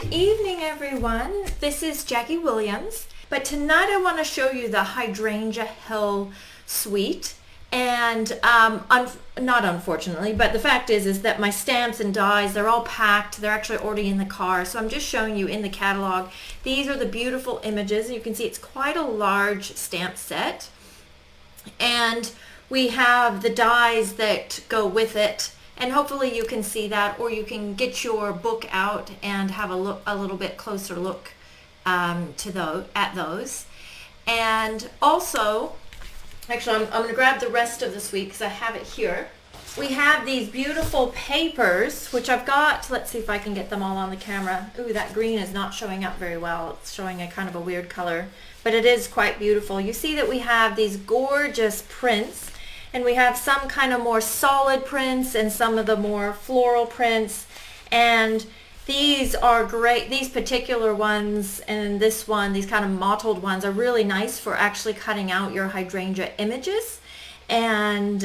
Good evening, everyone. This is Jackie Williams, but tonight I want to show you the Hydrangea Hill Suite. And not unfortunately, but the fact is that my stamps and dies, they're all packed. They're actually already in the car, so I'm just showing you in the catalog. These are the beautiful images. You can see it's quite a large stamp set, and we have the dies that go with it. And hopefully you can see that, or you can get your book out and have a little bit closer look at those. And also, actually, I'm going to grab the rest of the suite because I have it here. We have these beautiful papers, which I've got. Let's see if I can get them all on the camera. Ooh, that green is not showing up very well. It's showing a kind of a weird color, but it is quite beautiful. You see that we have these gorgeous prints, and we have some kind of more solid prints and some of the more floral prints. And these are great. These particular ones and this one, these kind of mottled ones, are really nice for actually cutting out your hydrangea images. And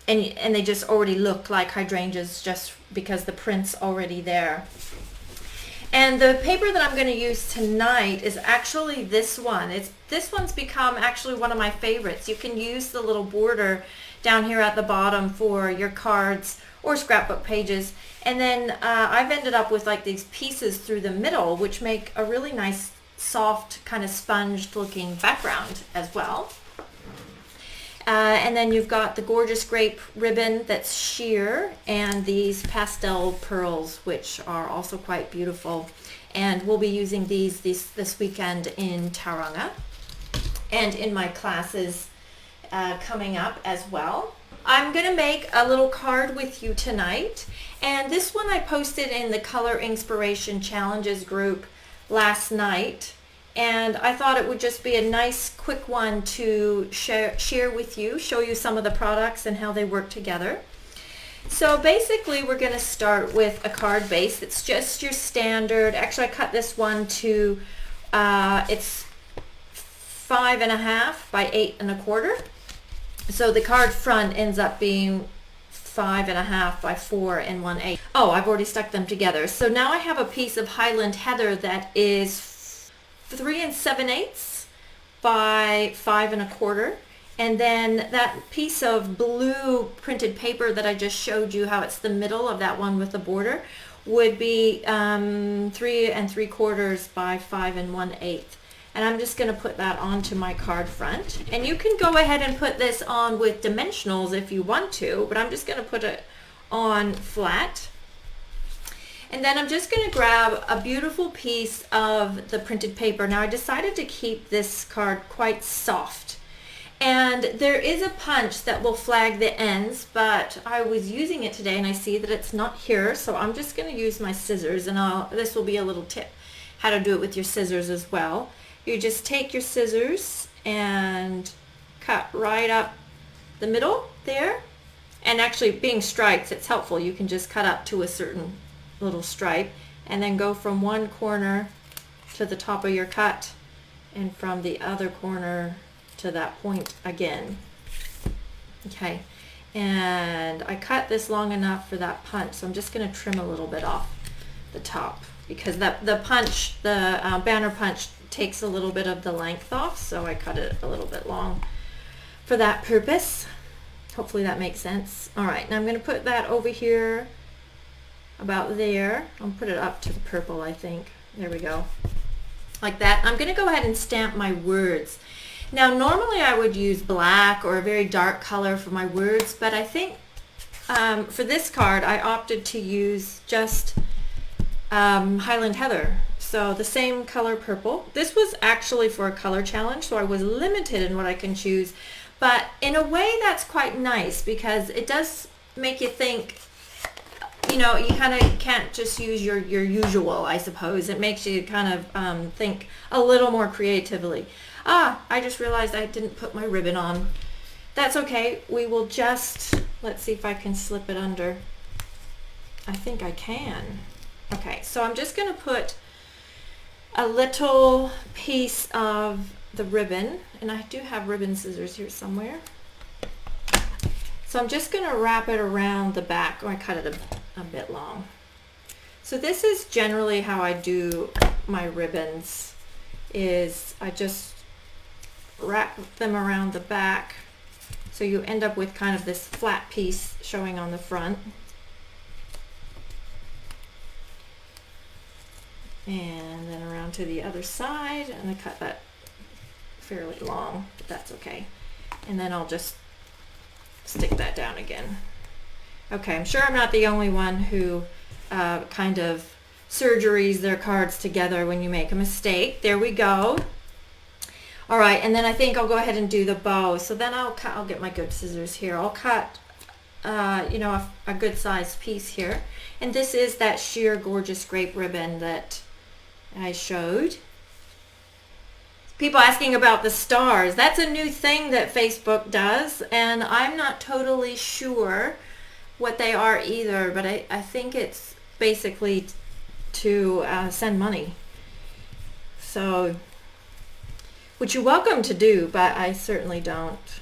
they just already look like hydrangeas just because the print's already there. And the paper that I'm going to use tonight is actually this one. This one's become actually one of my favorites. You can use the little border down here at the bottom for your cards or scrapbook pages. And then I've ended up with like these pieces through the middle, which make a really nice, soft, kind of sponged looking background as well. And then you've got the gorgeous grape ribbon that's sheer, and these pastel pearls, which are also quite beautiful. And we'll be using these this weekend in Tauranga and in my classes coming up as well. I'm going to make a little card with you tonight, and this one I posted in the Color Inspiration Challenges group last night. And I thought it would just be a nice quick one to share with you, show you some of the products and how they work together. So basically we're going to start with a card base. It's just your standard. Actually, I cut this one to, it's 5.5 by 8 1/4. So the card front ends up being 5.5 by 4 1/8. Oh, I've already stuck them together. So now I have a piece of Highland Heather that is 3 7/8 by 5 1/4, and then that piece of blue printed paper that I just showed you how it's the middle of that one with the border would be 3 3/4 by 5 1/8. And I'm just going to put that onto my card front, and you can go ahead and put this on with dimensionals if you want to, but I'm just going to put it on flat. And then I'm just going to grab a beautiful piece of the printed paper. Now I decided to keep this card quite soft, and there is a punch that will flag the ends, but I was using it today and I see that it's not here, so I'm just going to use my scissors, and this will be a little tip how to do it with your scissors as well. You just take your scissors and cut right up the middle there, and actually being stripes, it's helpful. You can just cut up to a certain little stripe and then go from one corner to the top of your cut and from the other corner to that point again. Okay, and I cut this long enough for that punch, so I'm just going to trim a little bit off the top because the banner punch takes a little bit of the length off, so I cut it a little bit long for that purpose. Hopefully that makes sense. All right, now I'm going to put that over here about there. I'll put it up to the purple, I think. There we go. Like that. I'm going to go ahead and stamp my words. Now normally I would use black or a very dark color for my words, but I think for this card I opted to use just Highland Heather. So the same color purple. This was actually for a color challenge, so I was limited in what I can choose, but in a way that's quite nice because it does make you think. You know, you kind of can't just use your usual, I suppose. It makes you kind of think a little more creatively. I just realized I didn't put my ribbon on. That's okay. We will just, let's see if I can slip it under. I think I can. Okay, so I'm just going to put a little piece of the ribbon, and I do have ribbon scissors here somewhere. So I'm just going to wrap it around the back. Oh, I cut it a bit long. So this is generally how I do my ribbons, is I just wrap them around the back. So you end up with kind of this flat piece showing on the front. And then around to the other side, and I cut that fairly long, but that's okay. And then I'll just stick that down again. Okay, I'm sure I'm not the only one who kind of surgeries their cards together when you make a mistake. There we go. All right, and then I think I'll go ahead and do the bow. So then I'll get my good scissors here. I'll cut, you know, a good sized piece here. And this is that sheer gorgeous grape ribbon that I showed. People asking about the stars. That's a new thing that Facebook does, and I'm not totally sure what they are either, but I think it's basically to send money. So, which you're welcome to do, but I certainly don't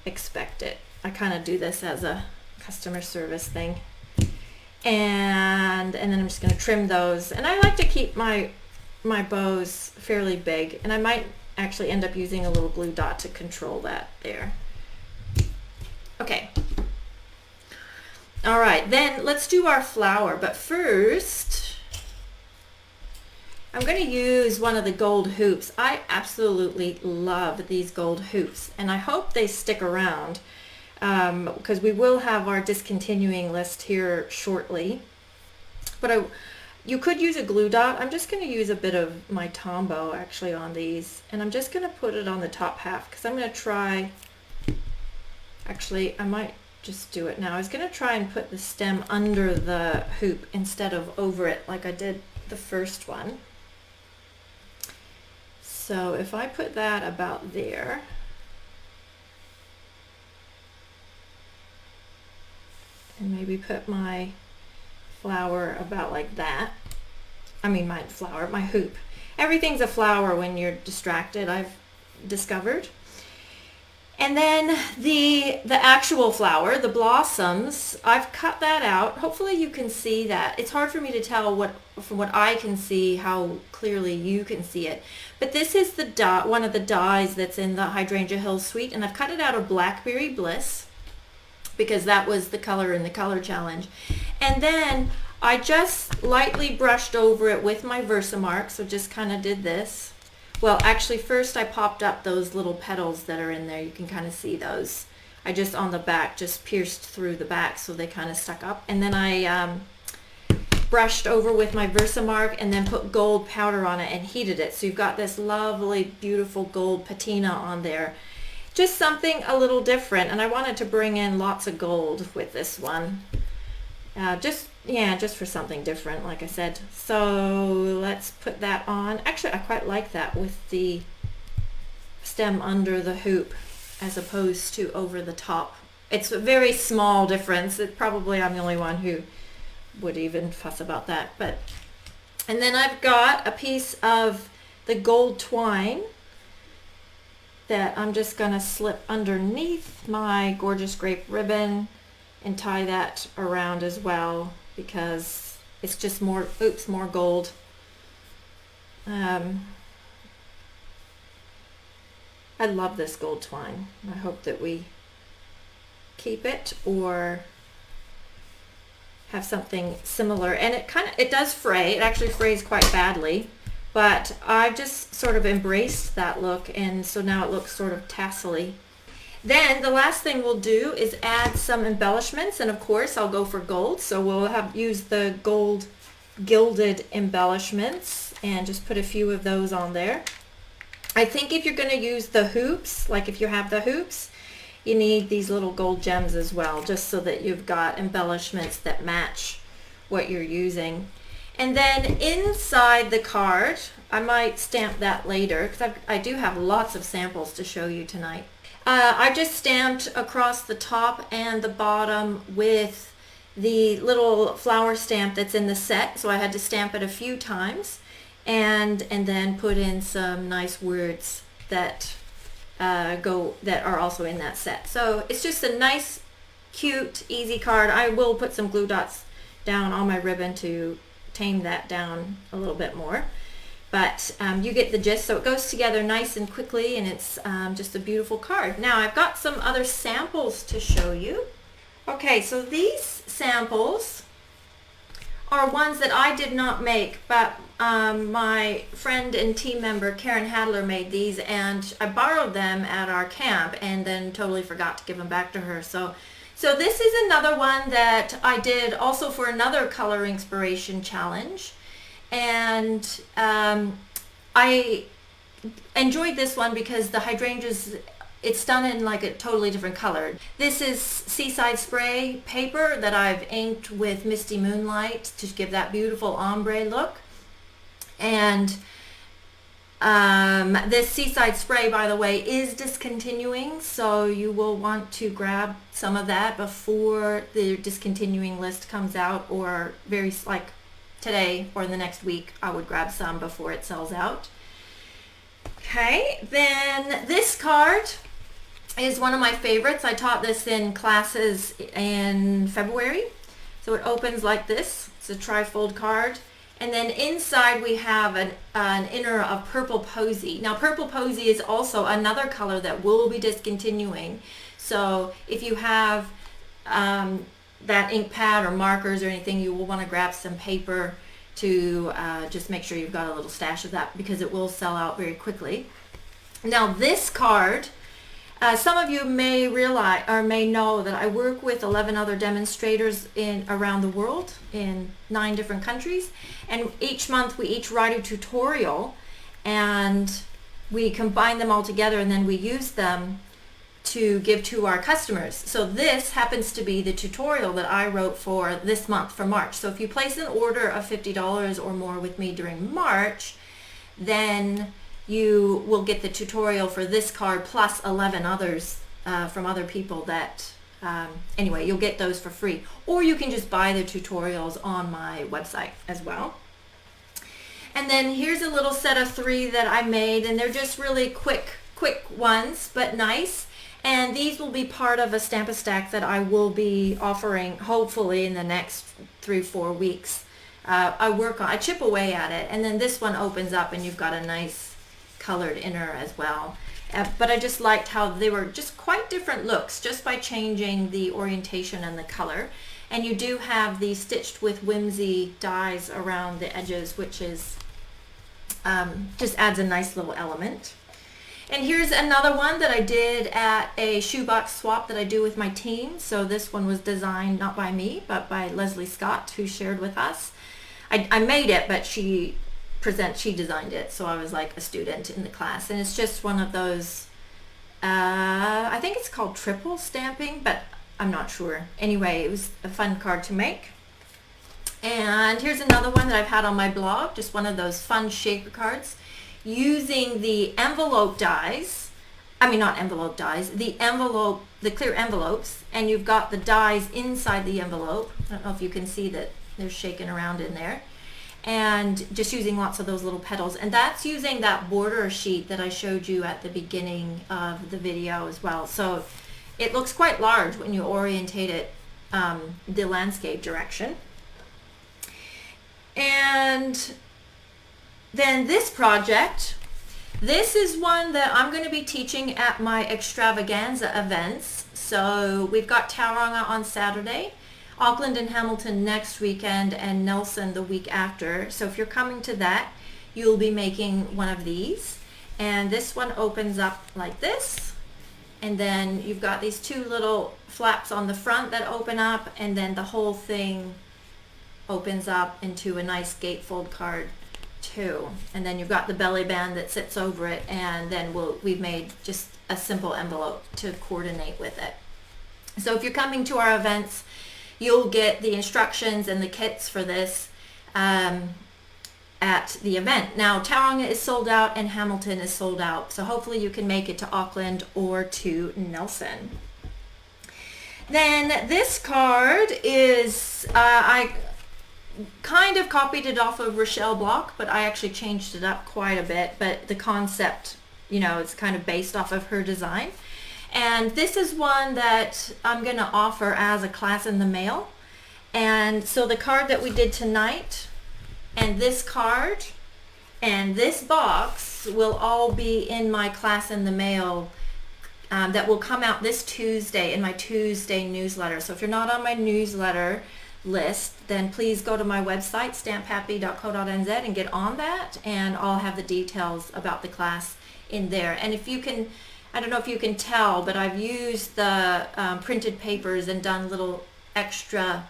expect it. I kind of do this as a customer service thing. And then I'm just going to trim those. And I like to keep my bows fairly big, and I might actually end up using a little glue dot to control that there. Okay. All right, then let's do our flower. But first, I'm going to use one of the gold hoops. I absolutely love these gold hoops, and I hope they stick around because we will have our discontinuing list here shortly. But you could use a glue dot. I'm just going to use a bit of my Tombow actually on these, and I'm just going to put it on the top half because I'm going to try, actually I might just do it now. I was going to try and put the stem under the hoop instead of over it like I did the first one. So if I put that about there, and maybe put my flower about like that. I mean my hoop. Everything's a flower when you're distracted, I've discovered. And then the actual flower, the blossoms, I've cut that out. Hopefully you can see that. It's hard for me to tell from what I can see how clearly you can see it. But this is the one of the dies that's in the Hydrangea Hill Suite, and I've cut it out of Blackberry Bliss because that was the color in the color challenge. And then I just lightly brushed over it with my Versamark, so just kind of did this. Well, actually first I popped up those little petals that are in there. You can kind of see those. I just on the back just pierced through the back so they kind of stuck up. And then I brushed over with my Versamark and then put gold powder on it and heated it. So you've got this lovely, beautiful gold patina on there. Just something a little different, and I wanted to bring in lots of gold with this one. Just for something different, like I said. So let's put that on. Actually, I quite like that with the stem under the hoop as opposed to over the top. It's a very small difference. Probably I'm the only one who would even fuss about that. And then I've got a piece of the gold twine that I'm just going to slip underneath my gorgeous grape ribbon and tie that around as well because it's just more gold. I love this gold twine. I hope that we keep it or have something similar. And it does fray. It actually frays quite badly. But I've just sort of embraced that look, and so now it looks sort of tassel-y. Then the last thing we'll do is add some embellishments, and of course I'll go for gold, so we'll use the gold gilded embellishments and just put a few of those on there. I think if you're going to use the hoops, like if you have the hoops, you need these little gold gems as well, just so that you've got embellishments that match what you're using. And then inside the card, I might stamp that later because I do have lots of samples to show you tonight. I just stamped across the top and the bottom with the little flower stamp that's in the set, so I had to stamp it a few times and then put in some nice words that are also in that set. So it's just a nice, cute, easy card. I will put some glue dots down on my ribbon to tame that down a little bit more. But you get the gist. So it goes together nice and quickly, and it's just a beautiful card. Now I've got some other samples to show you. Okay, so these samples are ones that I did not make, but my friend and team member Karen Hadler made these, and I borrowed them at our camp and then totally forgot to give them back to her. So this is another one that I did also for another color inspiration challenge, and I enjoyed this one because the hydrangeas, it's done in like a totally different color. This is Seaside Spray paper that I've inked with Misty Moonlight to give that beautiful ombre look. And this Seaside Spray, by the way, is discontinuing, so you will want to grab some of that before the discontinuing list comes out, or like today or the next week I would grab some before it sells out. Okay, then this card is one of my favorites. I taught this in classes in February. So it opens like this. It's a trifold card. And then inside we have an inner of Purple Posy. Now Purple Posy is also another color that will be discontinuing. So if you have that ink pad or markers or anything, you will want to grab some paper to just make sure you've got a little stash of that, because it will sell out very quickly. Now this card, some of you may realize or may know that I work with 11 other demonstrators around the world in 9 different countries, and each month we each write a tutorial and we combine them all together, and then we use them to give to our customers. So this happens to be the tutorial that I wrote for this month, for March. So if you place an order of $50 or more with me during March, then you will get the tutorial for this card plus 11 others from other people that, anyway, you'll get those for free. Or you can just buy the tutorials on my website as well. And then here's a little set of 3 that I made, and they're just really quick ones, but nice. And these will be part of a Stamp-A-Stack that I will be offering hopefully in the next 3-4 weeks. I chip away at it, and then this one opens up and you've got a nice colored inner as well. But I just liked how they were just quite different looks just by changing the orientation and the color. And you do have the stitched with whimsy dies around the edges, which is just adds a nice little element. And here's another one that I did at a shoebox swap that I do with my team. So this one was designed not by me, but by Leslie Scott, who shared with us. I made it, but she designed it. So I was like a student in the class. And it's just one of those, I think it's called triple stamping, but I'm not sure. Anyway, it was a fun card to make. And here's another one that I've had on my blog, just one of those fun shaper cards. Using the envelope dies, the clear envelopes, and you've got the dies inside the envelope. I don't know if you can see that they're shaking around in there. And just using lots of those little petals. And that's using that border sheet that I showed you at the beginning of the video as well. So it looks quite large when you orientate it the landscape direction. And then this project, this is one that I'm going to be teaching at my extravaganza events. So we've got Tauranga on Saturday, Auckland and Hamilton next weekend, and Nelson the week after. So if you're coming to that, you'll be making one of these. And this one opens up like this. And then you've got these 2 little flaps on the front that open up, and then the whole thing opens up into a nice gatefold card too. And then you've got the belly band that sits over it, and then we've made just a simple envelope to coordinate with it. So if you're coming to our events, you'll get the instructions and the kits for this at the event. Now Tauranga is sold out and Hamilton is sold out, so hopefully you can make it to Auckland or to Nelson. Then this card is, I kind of copied it off of Rochelle Block, but I actually changed it up quite a bit. But the concept, it's kind of based off of her design. And this is one that I'm going to offer as a class in the mail. And so the card that we did tonight and this card and this box will all be in my class in the mail that will come out this Tuesday in my Tuesday newsletter. So if you're not on my newsletter list, then please go to my website, stamphappy.co.nz, and get on that, and I'll have the details about the class in there. And if you can, I don't know if you can tell, but I've used the printed papers and done little extra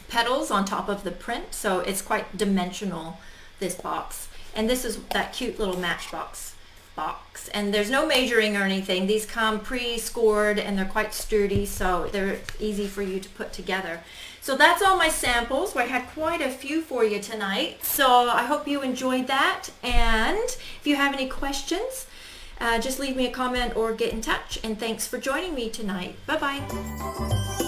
petals on top of the print, so it's quite dimensional, this box. And this is that cute little Matchbox box, and there's no measuring or anything. These come pre-scored and they're quite sturdy, so they're easy for you to put together. So that's all my samples. I had quite a few for you tonight, so I hope you enjoyed that. And if you have any questions, just leave me a comment or get in touch. And thanks for joining me tonight. Bye-bye.